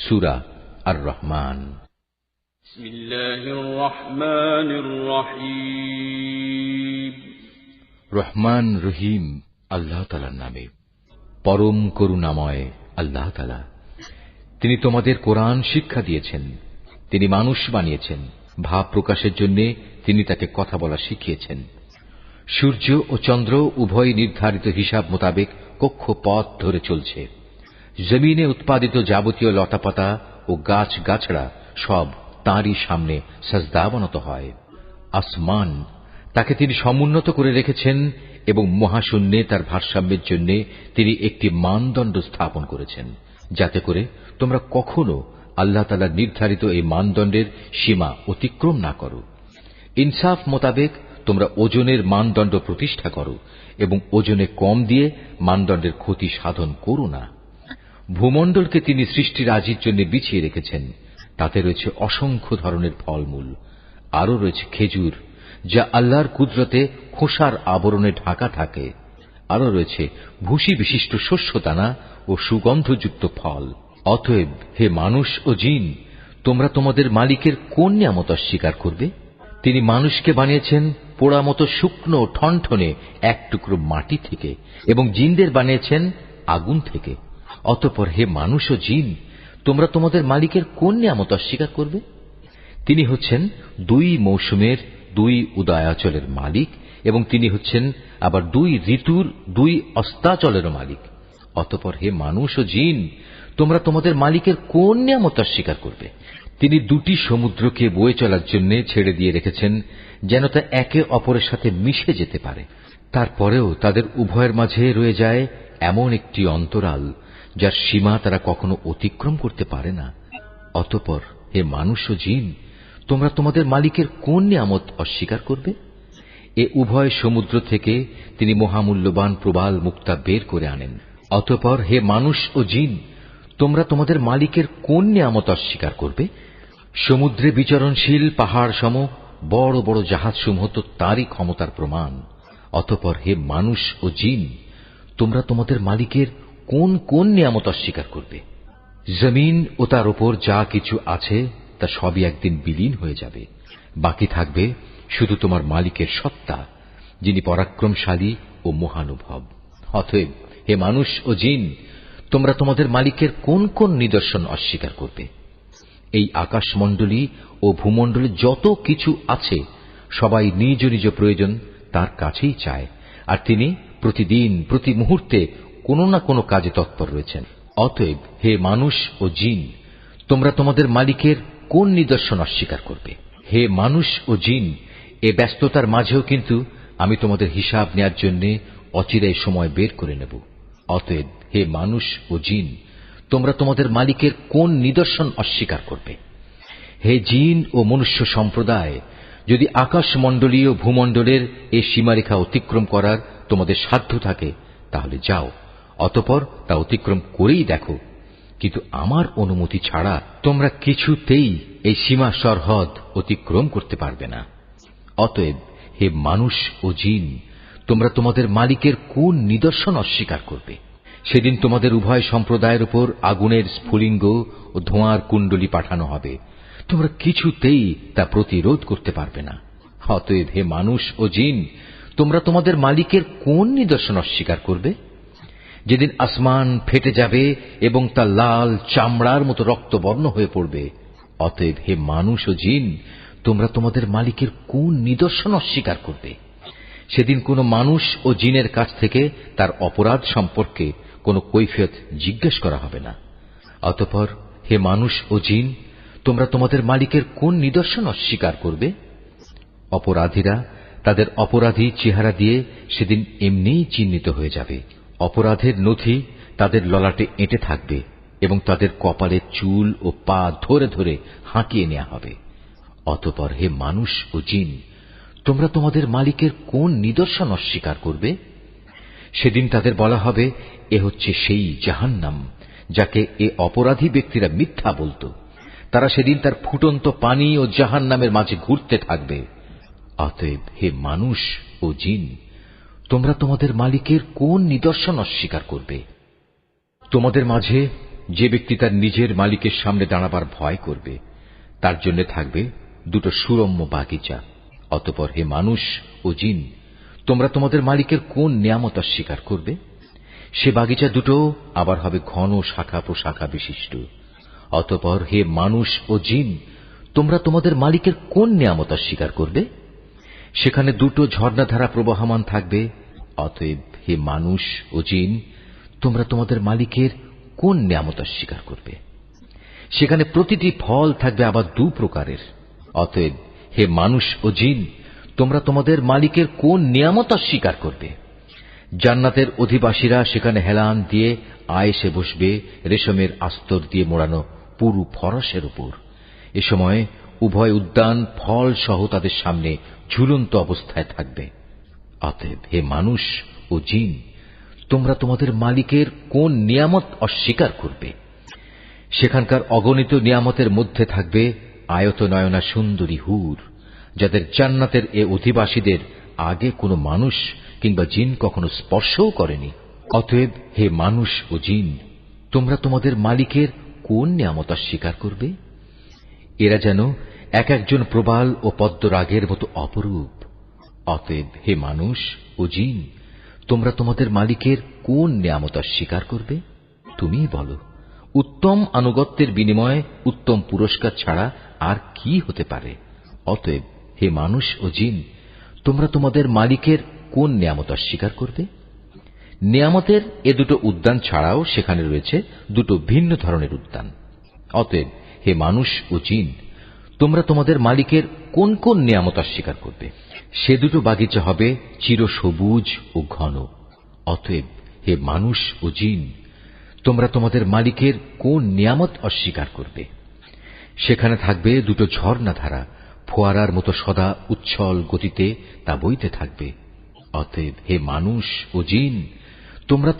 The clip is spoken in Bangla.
সূরা আর রহমান। বিসমিল্লাহির রহমানির রহিম। রহমান রহিম আল্লাহ তাআলার নামে। পরম করুণাময় আল্লাহ তাআলা। তিনি তোমাদের কোরআন শিক্ষা দিয়েছেন, তিনি মানুষ বানিয়েছেন, ভাব প্রকাশের জন্য তিনি তাকে কথা বলা শিখিয়েছেন। সূর্য ও চন্দ্র উভয় নির্ধারিত হিসাব মোতাবেক কক্ষপথ ধরে চলছে। জমিনে উৎপাদিত যাবতীয় লতাপাতা ও গাছ গাছড়া সব তাঁরই সামনে সাজদাবনত হয়। আসমান তাকে তিনি সমুন্নত করে রেখেছেন এবং মহাশূন্যে তার ভারসাম্যের জন্য তিনি একটি মানদণ্ড স্থাপন করেছেন, যাতে করে তোমরা কখনো আল্লাহ তাআলার নির্ধারিত এই মানদণ্ডের সীমা অতিক্রম না করো। ইনসাফ মোতাবেক তোমরা ওজনের মানদণ্ড প্রতিষ্ঠা করো এবং ওজনে কম দিয়ে মানদণ্ডের ক্ষতি সাধন করো না। ভূমণ্ডলকে তিনি সৃষ্টিরাজির জন্য বিছিয়ে রেখেছেন, তাতে রয়েছে অসংখ্য ধরনের ফলমূল, আরও রয়েছে খেজুর যা আল্লাহর কুদরতে খোসার আবরণে ঢাকা থাকে, আরও রয়েছে ভুসি বিশিষ্ট শস্যদানা ও সুগন্ধযুক্ত ফল। অতএব হে মানুষ ও জিন, তোমরা তোমাদের মালিকের কোন নিয়ামত অস্বীকার করবে? তিনি মানুষকে বানিয়েছেন পোড়া মতো শুকনো ঠনঠনে এক টুকরো মাটি থেকে এবং জিনদের বানিয়েছেন আগুন থেকে। অতঃপর হে মানুষ ও জিন, তোমরা তোমাদের মালিকের কোন নিয়ামত অস্বীকার করবে? তিনি হচ্ছেন দুই মৌসুমের দুই উদয়াচলের মালিক এবং তিনি হচ্ছেন আবার দুই ঋতুর দুই অস্তাচলেরও মালিক। অতঃপর হে মানুষ ও জিন, তোমরা তোমাদের মালিকের কোন নিয়ামত অস্বীকার করবে? তিনি দুটি সমুদ্রকে বয়ে চলার জন্য ছেড়ে দিয়ে রেখেছেন যেন তা একে অপরের সাথে মিশে যেতে পারে। তারপরেও তাদের উভয়ের মাঝে রয়ে যায় এমন একটি অন্তরাল যার সীমা তারা কখনো অতিক্রম করতে পারে না। অতঃপর হে মানুষ ও জিন, তোমরা তোমাদের মালিকের কোন নিয়ামত অস্বীকার করবে? এ উভয় সমুদ্র থেকে তিনি মহামূল্যবান প্রবাল মুক্তা বের করে আনেন। অতঃপর হে মানুষ ও জিন, তোমরা তোমাদের মালিকের কোন নিয়ামত অস্বীকার করবে? সমুদ্রে বিচরণশীল পাহাড় সম বড় বড় জাহাজসমূহ তো তারই ক্ষমতার প্রমাণ। অতঃপর হে মানুষ ও জিন, তোমরা তোমাদের মালিকের কোন কোন নিয়ামত অস্বীকার করবে? জমিন ও তার উপর যা কিছু আছে তা সবই একদিন বিলীন হয়ে যাবে, বাকি থাকবে শুধু তোমার মালিকের সত্তা, যিনি পরাক্রমশালী ও মহানুভব। অতএব হে মানুষ ও জিন, তোমরা তোমাদের মালিকের কোন কোন নিদর্শন অস্বীকার করবে? এই আকাশমণ্ডলী ও ভূমণ্ডলে যত কিছু আছে সবাই নিজ নিজ প্রয়োজন তার কাছেই চায়, আর তিনি প্রতিদিন প্রতি মুহূর্তে কোনো না কোনো কাজে তৎপর রয়েছেন। অতএব হে মানুষ ও জিন, তোমরা তোমাদের মালিকের কোন নিদর্শন অস্বীকার করবে? হে মানুষ ও জিন, এ ব্যস্ততার মাঝেও কিন্তু আমি তোমাদের হিসাব নেয়ার জন্য অচিরেই সময় বের করে নেব। অতএব হে মানুষ ও জিন, তোমরা তোমাদের মালিকের কোন নিদর্শন অস্বীকার করবে? হে জিন ও মনুষ্য সম্প্রদায়, যদি আকাশমণ্ডলীয় ভূমণ্ডলের এই সীমারেখা অতিক্রম করার তোমাদের সাধ্য থাকে তাহলে যাও, অতঃপর তা অতিক্রম করেই দেখো, কিন্তু আমার অনুমতি ছাড়া তোমরা কিছুতেই এই সীমা সরহদ অতিক্রম করতে পারবে না। অতএব হে মানুষ ও জিন, তোমরা তোমাদের মালিকের কোন নিদর্শন অস্বীকার করবে? সেদিন তোমাদের উভয় সম্প্রদায়ের উপর আগুনের স্ফুলিঙ্গ ও ধোঁয়ার কুণ্ডলী পাঠানো হবে, তোমরা কিছুতেই তা প্রতিরোধ করতে পারবে না। অতএব হে মানুষ ও জিন, তোমরা তোমাদের মালিকের কোন নিদর্শন অস্বীকার করবে? যেদিন আসমান ফেটে যাবে এবং তা লাল চামড়ার মতো রক্তবর্ণ হয়ে পড়বে। অতএব হে মানুষ ও জিন, তোমরা তোমাদের মালিকের কোন নিদর্শন অস্বীকার করবে? সেদিন কোনো মানুষ ও জিনের কাছ থেকে তার অপরাধ সম্পর্কে কোনো কৈফিয়ত জিজ্ঞেস করা হবে না। অতঃপর হে মানুষ ও জিন, তোমরা তোমাদের মালিকের কোন নিদর্শন অস্বীকার করবে? অপরাধীরা তাদের অপরাধী চেহারা দিয়ে সেদিন এমনিই চিহ্নিত হয়ে যাবে। অপরাধের নথি তাদের ললাটে এঁটে থাকবে এবং তাদের কপালের চুল ও পা ধরে ধরে হাঁকিয়ে নেওয়া হবে। অতঃপর হে মানুষ ও জিন, তোমরা তোমাদের মালিকের কোন নিদর্শন অস্বীকার করবে? সেদিন তাদের বলা হবে, এ হচ্ছে সেই জাহান্নাম যাকে এ অপরাধী ব্যক্তিরা মিথ্যা বলত। তারা সেদিন তার ফুটন্ত পানি ও জাহান্নামের মাঝে ঘুরতে থাকবে। অতএব হে মানুষ ও জিন, তোমরা তোমাদের মালিকের কোন নিদর্শন অস্বীকার করবে? তোমাদের মাঝে যে ব্যক্তি তার নিজের মালিকের সামনে দাঁড়াবার ভয় করবে তার জন্য থাকবে দুটো সুরম্য বাগিচা। অতঃপর হে মানুষ ও জিন, তোমরা তোমাদের মালিকের কোন নিয়ামত অস্বীকার করবে? সে বাগিচা দুটো আবার হবে ঘন শাখা প্রশাখা বিশিষ্ট। অতঃপর হে মানুষ ও জিন, তোমরা তোমাদের মালিকের কোন নিয়ামত অস্বীকার করবে? সেখানে দুটো ঝর্ণাধারা প্রবাহমান থাকবে। অতএব হে মানুষ ও জিন, তোমরা তোমাদের মালিকের কোন নিয়ামত অস্বীকার করবে? সেখানে প্রতিটি ফল থাকবে আবার দু প্রকারের। অতএব হে মানুষ ও জিন, তোমরা তোমাদের মালিকের কোন নিয়ামত অস্বীকার করবে? জান্নাতের অধিবাসীরা সেখানে হেলান দিয়ে আয়েসে বসবে রেশমের আস্তর দিয়ে মোড়ানো পুরু ফরসের উপর। এ সময় উভয় উদ্যান ফল সহ তাদের সামনে ঝুলন্ত অবস্থায় থাকবে। অতএব হে মানুষ ও জিন, তোমরা তোমাদের মালিকের কোন নিয়ামত অস্বীকার করবে? সেখানকার অগণিত নিয়ামতের মধ্যে থাকবে আয়তনয়না সুন্দরী হুর, যাদের জান্নাতের এ অধিবাসীদের আগে কোনো মানুষ কিংবা জিন কখনো স্পর্শও করেনি। অতএব হে মানুষ ও জিন, তোমরা তোমাদের মালিকের কোন নিয়ামত অস্বীকার করবে? এরা যেন এক একজন প্রবাল ও পদ্মরাগের মতো অপরূপ। অতএব হে মানুষ ও জিন, তোমরা তোমাদের মালিকের কোন নিয়ামত অস্বীকার করবে? তুমিই বলো। উত্তম আনুগত্যের বিনিময়ে উত্তম পুরস্কার ছাড়া আর কি হতে পারে? অতএব হে মানুষ ও জিন, তোমরা তোমাদের মালিকের কোন নিয়ামত অস্বীকার করবে? নিয়ামতের এ দুটো উদ্যান ছাড়াও সেখানে রয়েছে দুটো ভিন্ন ধরনের উদ্যান। অতএব হে মানুষ ও জিন, তোমরা তোমাদের মালিকের কোন কোন নিয়ামত অস্বীকার করবে? সে দুটো বাগিচা হবে চিরসবুজ ও ঘন। অতএব হে মানুষ ও জিন, তোমরা তোমাদের মালিকের কোন নিয়ামত অস্বীকার করবে? সেখানে থাকবে দুটো ঝর্ণাধারা, ফোয়ারার মতো সদা উচ্ছল গতিতে তা বইতে থাকবে। অতএব হে মানুষ ও জিন, তোমরা